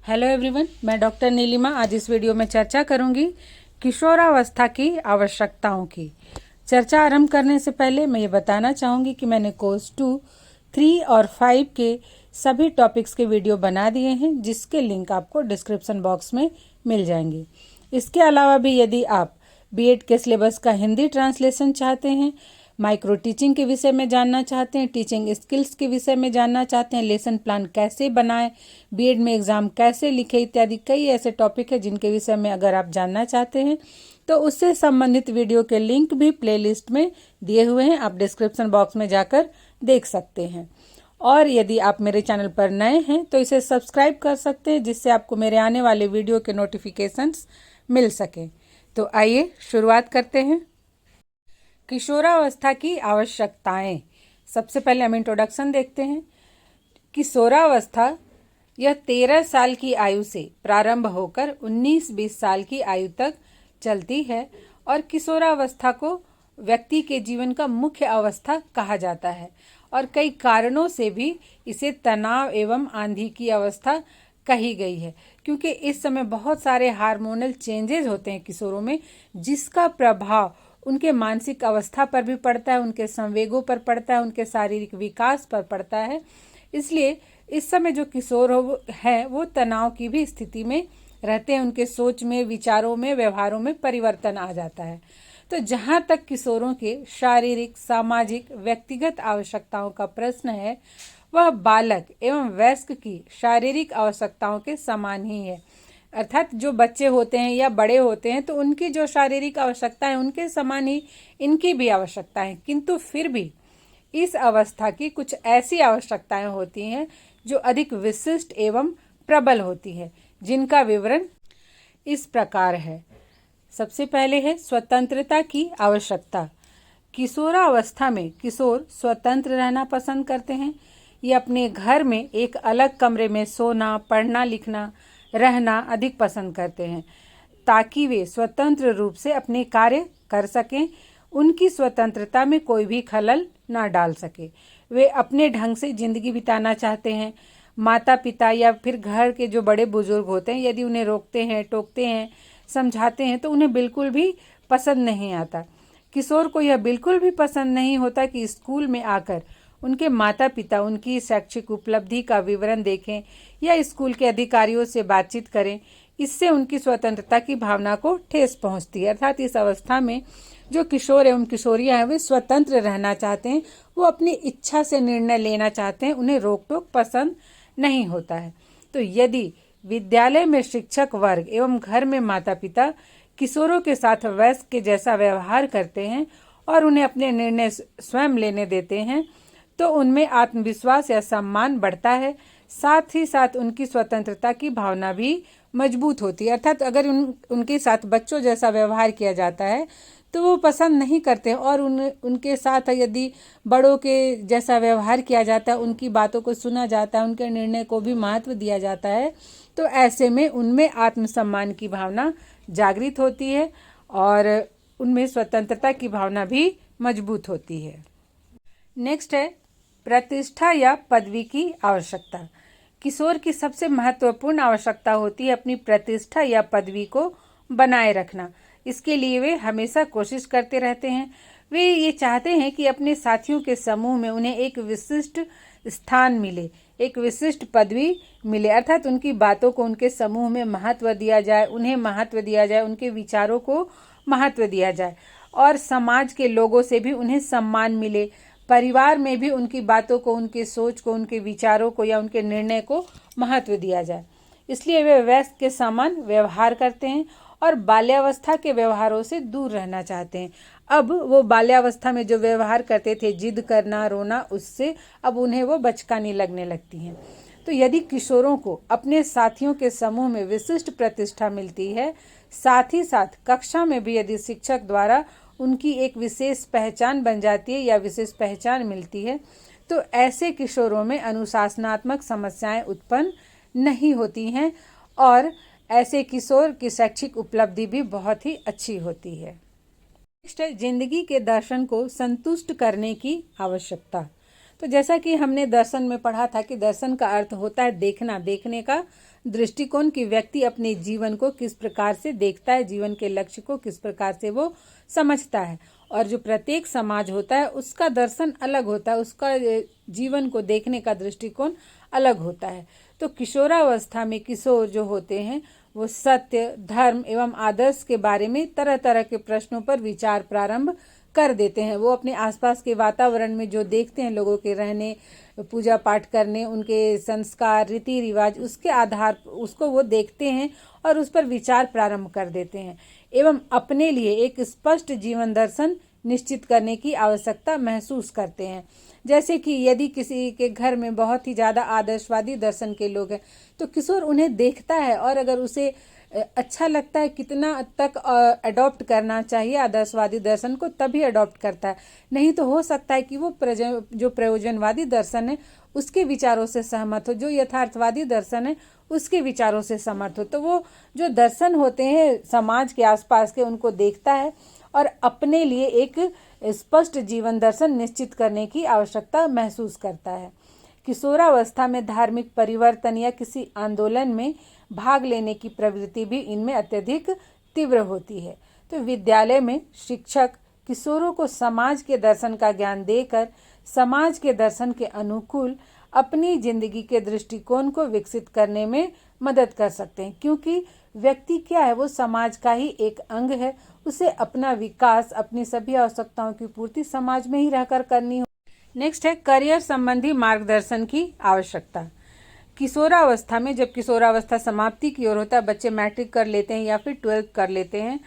Hello everyone, मैं doctor Nilima आज इस वीडियो में चर्चा करूंगी किशोरावस्था की आवश्यकताओं की। चर्चा आरंभ करने से पहले मैं ये बताना चाहूँगी कि मैंने कोर्स 2, 3 और 5 के सभी टॉपिक्स के वीडियो बना दिए हैं, जिसके लिंक आपको डिस्क्रिप्शन बॉक्स में मिल जाएंगे। इसके अलावा भी यदि आप बीएड के सिलेबस का हिंदी ट्रांसलेशन चाहते हैं, माइक्रो टीचिंग के विषय में जानना चाहते हैं, टीचिंग स्किल्स के विषय में जानना चाहते हैं, लेसन प्लान कैसे बनाएं, बीएड में एग्ज़ाम कैसे लिखें इत्यादि कई ऐसे टॉपिक है जिनके विषय में अगर आप जानना चाहते हैं तो उससे संबंधित वीडियो के लिंक भी प्लेलिस्ट में दिए हुए हैं, आप डिस्क्रिप्शन बॉक्स में जाकर देख सकते हैं। और यदि आप मेरे चैनल पर नए हैं तो इसे सब्सक्राइब कर सकते हैं, जिससे आपको मेरे आने वाले वीडियो के नोटिफिकेशंस मिल सकें। तो आइए शुरुआत करते हैं। किशोरावस्था की आवश्यकताएं। सबसे पहले हम इंट्रोडक्शन देखते हैं। किशोरावस्था यह 13 साल की आयु से प्रारंभ होकर 19-20 साल की आयु तक चलती है और किशोरावस्था को व्यक्ति के जीवन का मुख्य अवस्था कहा जाता है और कई कारणों से भी इसे तनाव एवं आंधी की अवस्था कही गई है, क्योंकि इस समय बहुत सारे हार्मोनल चेंजेस होते हैं किशोरों में, जिसका प्रभाव उनके मानसिक अवस्था पर भी पड़ता है, उनके संवेगों पर पड़ता है, उनके शारीरिक विकास पर पड़ता है। इसलिए इस समय जो किशोर है वो तनाव की भी स्थिति में रहते हैं, उनके सोच में, विचारों में, व्यवहारों में परिवर्तन आ जाता है। तो जहाँ तक किशोरों के शारीरिक, सामाजिक, व्यक्तिगत आवश्यकताओं का प्रश्न है, वह बालक एवं वयस्क की शारीरिक आवश्यकताओं के समान ही है। अर्थात जो बच्चे होते हैं या बड़े होते हैं तो उनकी जो शारीरिक आवश्यकता है उनके समान ही इनकी भी आवश्यकता है, किंतु फिर भी इस अवस्था की कुछ ऐसी आवश्यकताएं होती हैं जो अधिक विशिष्ट एवं प्रबल होती है, जिनका विवरण इस प्रकार है। सबसे पहले है स्वतंत्रता की आवश्यकता। किशोरावस्था में किशोर स्वतंत्र रहना पसंद करते हैं। ये अपने घर में एक अलग कमरे में सोना, पढ़ना, लिखना, रहना अधिक पसंद करते हैं, ताकि वे स्वतंत्र रूप से अपने कार्य कर सकें, उनकी स्वतंत्रता में कोई भी खलल ना डाल सके। वे अपने ढंग से जिंदगी बिताना चाहते हैं। माता पिता या फिर घर के जो बड़े बुजुर्ग होते हैं, यदि उन्हें रोकते हैं, टोकते हैं, समझाते हैं तो उन्हें बिल्कुल भी पसंद नहीं आता। किशोर को यह बिल्कुल भी पसंद नहीं होता कि स्कूल में आकर उनके माता पिता उनकी शैक्षिक उपलब्धि का विवरण देखें या स्कूल के अधिकारियों से बातचीत करें। इससे उनकी स्वतंत्रता की भावना को ठेस पहुंचती है। अर्थात इस अवस्था में जो किशोर एवं किशोरियां हैं वे स्वतंत्र रहना चाहते हैं, वो अपनी इच्छा से निर्णय लेना चाहते हैं, उन्हें रोक टोक पसंद नहीं होता है। तो यदि विद्यालय में शिक्षक वर्ग एवं घर में माता पिता किशोरों के साथ वयस्क के जैसा व्यवहार करते हैं और उन्हें अपने निर्णय स्वयं लेने देते हैं तो उनमें आत्मविश्वास या सम्मान बढ़ता है। साथ ही साथ उनकी स्वतंत्रता की भावना भी मजबूत होती है। अर्थात अगर उनके साथ बच्चों जैसा व्यवहार किया जाता है तो वो पसंद नहीं करते और उनके साथ यदि बड़ों के जैसा व्यवहार किया जाता है, उनकी बातों को सुना जाता है, उनके निर्णय को भी महत्व दिया जाता है, तो ऐसे में उनमें आत्मसम्मान की भावना जागृत होती है और उनमें स्वतंत्रता की भावना भी मजबूत होती है। नेक्स्ट है प्रतिष्ठा या पदवी की आवश्यकता। किशोर की सबसे महत्वपूर्ण आवश्यकता होती है अपनी प्रतिष्ठा या पदवी को बनाए रखना। इसके लिए वे हमेशा कोशिश करते रहते हैं। वे ये चाहते हैं कि अपने साथियों के समूह में उन्हें एक विशिष्ट स्थान मिले, एक विशिष्ट पदवी मिले। अर्थात उनकी बातों को उनके समूह में महत्व दिया जाए, उन्हें महत्व दिया जाए, उनके विचारों को महत्व दिया जाए और समाज के लोगों से भी उन्हें सम्मान मिले। परिवार में भी उनकी बातों को, उनके सोच को, उनके विचारों को या उनके निर्णय को महत्व दिया जाए। इसलिए वे वयस्क के समान व्यवहार करते हैं और बाल्यावस्था के व्यवहारों से दूर रहना चाहते हैं। अब वो बाल्यावस्था में जो व्यवहार करते थे, जिद करना, रोना, उससे अब उन्हें वो बचकानी लगने लगती हैं। तो यदि किशोरों को अपने साथियों के समूह में विशिष्ट प्रतिष्ठा मिलती है, साथ ही साथ कक्षा में भी यदि शिक्षक द्वारा उनकी एक विशेष पहचान बन जाती है या विशेष पहचान मिलती है, तो ऐसे किशोरों में अनुशासनात्मक समस्याएं उत्पन्न नहीं होती हैं और ऐसे किशोर की शैक्षिक उपलब्धि भी बहुत ही अच्छी होती है। नेक्स्ट है जिंदगी के दर्शन को संतुष्ट करने की आवश्यकता। तो जैसा कि हमने दर्शन में पढ़ा था कि दर्शन का अर्थ होता है देखना, देखने का दृष्टिकोण, कि व्यक्ति अपने जीवन को किस प्रकार से देखता है, जीवन के लक्ष्य को किस प्रकार से वो समझता है। और जो प्रत्येक समाज होता है उसका दर्शन अलग होता है, उसका जीवन को देखने का दृष्टिकोण अलग होता है। तो किशोरावस्था में किशोर जो होते हैं वो सत्य, धर्म एवं आदर्श के बारे में तरह तरह के प्रश्नों पर विचार प्रारंभ कर देते हैं। वो अपने आसपास के वातावरण में जो देखते हैं, लोगों के रहने, पूजा पाठ करने, उनके संस्कार, रीति रिवाज, उसके आधार उसको वो देखते हैं और उस पर विचार प्रारंभ कर देते हैं एवं अपने लिए एक स्पष्ट जीवन दर्शन निश्चित करने की आवश्यकता महसूस करते हैं। जैसे कि यदि किसी के घर में बहुत ही ज़्यादा आदर्शवादी दर्शन के लोग हैं तो किशोर उन्हें देखता है और अगर उसे अच्छा लगता है कितना तक अडॉप्ट करना चाहिए आदर्शवादी दर्शन को, तभी अडॉप्ट करता है। नहीं तो हो सकता है कि वो जो प्रयोजनवादी दर्शन है उसके विचारों से सहमत हो, जो यथार्थवादी दर्शन है उसके विचारों से सहमत हो। तो वो जो दर्शन होते हैं समाज के आसपास के, उनको देखता है और अपने लिए एक स्पष्ट जीवन दर्शन निश्चित करने की आवश्यकता महसूस करता है। किशोरावस्था में धार्मिक परिवर्तन या किसी आंदोलन में भाग लेने की प्रवृत्ति भी इनमें अत्यधिक तीव्र होती है। तो विद्यालय में शिक्षक किशोरों को समाज के दर्शन का ज्ञान देकर समाज के दर्शन के अनुकूल अपनी जिंदगी के दृष्टिकोण को विकसित करने में मदद कर सकते हैं, क्योंकि व्यक्ति क्या है, वो समाज का ही एक अंग है। उसे अपना विकास, अपनी सभी आवश्यकताओं की पूर्ति समाज में ही रहकर करनी हो। नेक्स्ट है करियर संबंधी मार्गदर्शन की आवश्यकता। किशोरावस्था में, जब किशोरावस्था समाप्ति की ओर होता है, बच्चे मैट्रिक कर लेते हैं या फिर 12th कर लेते हैं,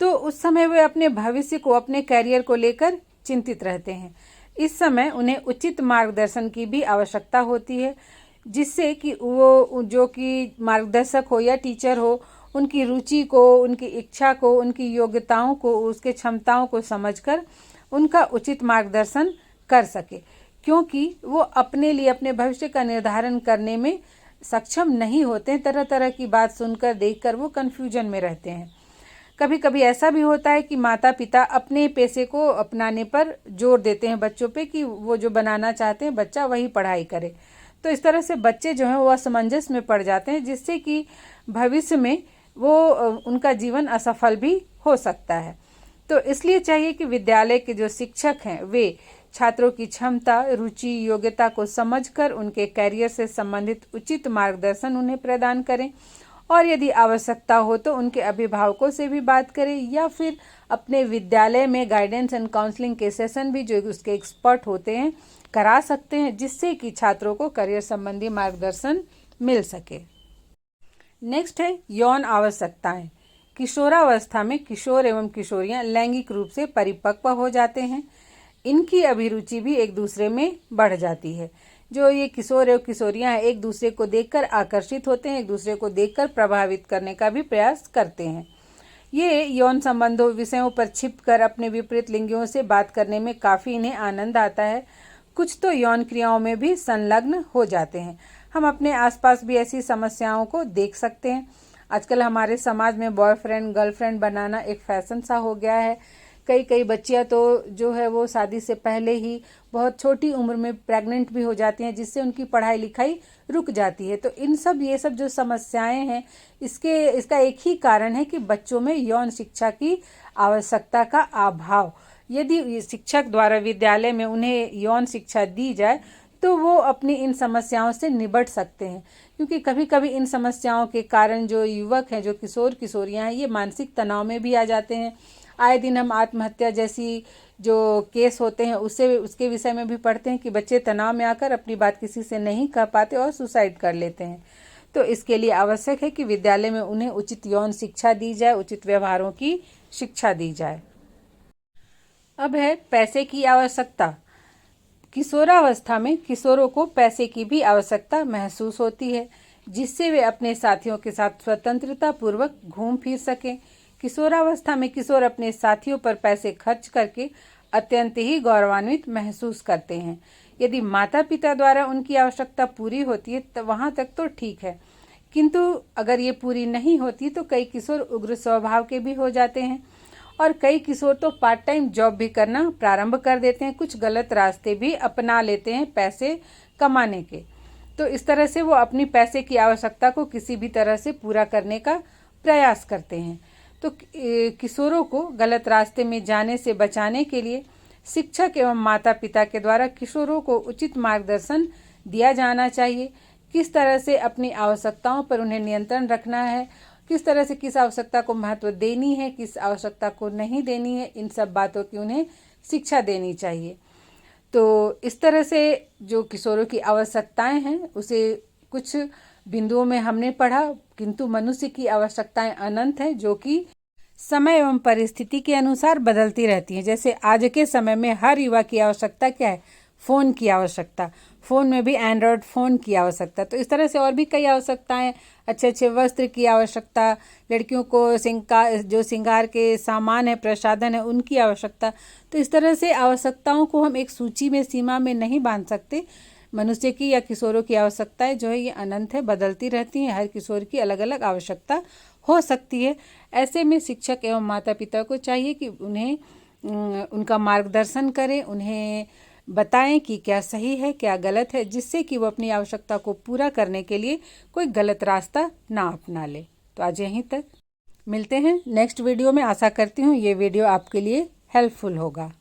तो उस समय वे अपने भविष्य को, अपने करियर को लेकर चिंतित रहते हैं। इस समय उन्हें उचित मार्गदर्शन की भी आवश्यकता होती है, जिससे कि वो जो कि मार्गदर्शक हो या टीचर हो, उनकी रुचि को, उनकी इच्छा को, उनकी योग्यताओं को, उसके क्षमताओं को समझकर उनका उचित मार्गदर्शन कर सके, क्योंकि वो अपने लिए, अपने भविष्य का निर्धारण करने में सक्षम नहीं होते हैं। तरह तरह की बात सुनकर, देखकर वो कन्फ्यूजन में रहते हैं। कभी कभी ऐसा भी होता है कि माता पिता अपने पेशे को अपनाने पर जोर देते हैं बच्चों पे, कि वो जो बनाना चाहते हैं बच्चा वही पढ़ाई करे। तो इस तरह से बच्चे जो हैं वो असमंजस में पड़ जाते हैं, जिससे कि भविष्य में वो उनका जीवन असफल भी हो सकता है। तो इसलिए चाहिए कि विद्यालय के जो शिक्षक हैं वे छात्रों की क्षमता, रुचि, योग्यता को समझकर उनके करियर से संबंधित उचित मार्गदर्शन उन्हें प्रदान करें, और यदि आवश्यकता हो तो उनके अभिभावकों से भी बात करें या फिर अपने विद्यालय में गाइडेंस एंड काउंसलिंग के सेशन भी, जो उसके एक्सपर्ट होते हैं, करा सकते हैं, जिससे कि छात्रों को करियर संबंधी मार्गदर्शन मिल सके। नेक्स्ट है यौन आवश्यकताएं। किशोरावस्था में किशोर एवं किशोरियां लैंगिक रूप से परिपक्व हो जाते हैं। इनकी अभिरुचि भी एक दूसरे में बढ़ जाती है। जो ये किशोर एवं किशोरियां हैं एक दूसरे को देखकर आकर्षित होते हैं, एक दूसरे को देखकर प्रभावित करने का भी प्रयास करते हैं। ये यौन संबंधों, विषयों पर छिपकर अपने विपरीत लिंगियों से बात करने में काफ़ी इन्हें आनंद आता है। कुछ तो यौन क्रियाओं में भी संलग्न हो जाते हैं। हम अपने आसपास भी ऐसी समस्याओं को देख सकते हैं। आजकल हमारे समाज में बॉयफ्रेंड गर्लफ्रेंड बनाना एक फैशन सा हो गया है। कई बच्चियां तो जो है वो शादी से पहले ही बहुत छोटी उम्र में प्रेग्नेंट भी हो जाती हैं, जिससे उनकी पढ़ाई लिखाई रुक जाती है। तो ये सब जो समस्याएं हैं, इसका एक ही कारण है कि बच्चों में यौन शिक्षा की आवश्यकता का अभाव। यदि शिक्षक द्वारा विद्यालय में उन्हें यौन शिक्षा दी जाए तो वो अपनी इन समस्याओं से निपट सकते हैं, क्योंकि कभी कभी इन समस्याओं के कारण जो युवक हैं, जो किशोर किशोरियां हैं, ये मानसिक तनाव में भी आ जाते हैं। आए दिन हम आत्महत्या जैसी जो केस होते हैं उसके विषय में भी पढ़ते हैं कि बच्चे तनाव में आकर अपनी बात किसी से नहीं कह पाते और सुसाइड कर लेते हैं। तो इसके लिए आवश्यक है कि विद्यालय में उन्हें उचित यौन शिक्षा दी जाए, उचित व्यवहारों की शिक्षा दी जाए। अब है पैसे की आवश्यकता। किशोरावस्था में किशोरों को पैसे की भी आवश्यकता महसूस होती है, जिससे वे अपने साथियों के साथ स्वतंत्रता पूर्वक घूम फिर सकें। किशोरावस्था में किशोर अपने साथियों पर पैसे खर्च करके अत्यंत ही गौरवान्वित महसूस करते हैं। यदि माता पिता द्वारा उनकी आवश्यकता पूरी होती है तो वहाँ तक तो ठीक है, किंतु अगर ये पूरी नहीं होती तो कई किशोर उग्र स्वभाव के भी हो जाते हैं और कई किशोर तो पार्ट टाइम जॉब भी करना प्रारंभ कर देते हैं, कुछ गलत रास्ते भी अपना लेते हैं पैसे कमाने के। तो इस तरह से वो अपनी पैसे की आवश्यकता को किसी भी तरह से पूरा करने का प्रयास करते हैं। तो किशोरों को गलत रास्ते में जाने से बचाने के लिए शिक्षक एवं माता पिता के द्वारा किशोरों को उचित मार्गदर्शन दिया जाना चाहिए। किस तरह से अपनी आवश्यकताओं पर उन्हें नियंत्रण रखना है, किस तरह से किस आवश्यकता को महत्व देनी है, किस आवश्यकता को नहीं देनी है, इन सब बातों की उन्हें शिक्षा देनी चाहिए। तो इस तरह से जो किशोरों की आवश्यकताएं हैं उसे कुछ बिंदुओं में हमने पढ़ा, किंतु मनुष्य की आवश्यकताएं अनंत हैं जो कि समय एवं परिस्थिति के अनुसार बदलती रहती हैं। जैसे आज के समय में हर युवा की आवश्यकता क्या है? फ़ोन की आवश्यकता, फ़ोन में भी एंड्रॉयड फ़ोन की आवश्यकता। तो इस तरह से और भी कई आवश्यकताएं, अच्छे अच्छे वस्त्र की आवश्यकता, लड़कियों को श्रृंगार के सामान है, प्रसाधन है, उनकी आवश्यकता। तो इस तरह से आवश्यकताओं को हम एक सूची में, सीमा में नहीं बांध सकते। मनुष्य की या किशोरों की आवश्यकताएं जो है ये अनंत है, बदलती रहती हैं। हर किशोर की अलग अलग आवश्यकता हो सकती है। ऐसे में शिक्षक एवं माता पिता को चाहिए कि उन्हें उनका मार्गदर्शन करें, उन्हें बताएं कि क्या सही है क्या गलत है, जिससे कि वो अपनी आवश्यकता को पूरा करने के लिए कोई गलत रास्ता ना अपना ले। तो आज यहीं तक, मिलते हैं नेक्स्ट वीडियो में। आशा करती हूँ ये वीडियो आपके लिए हेल्पफुल होगा।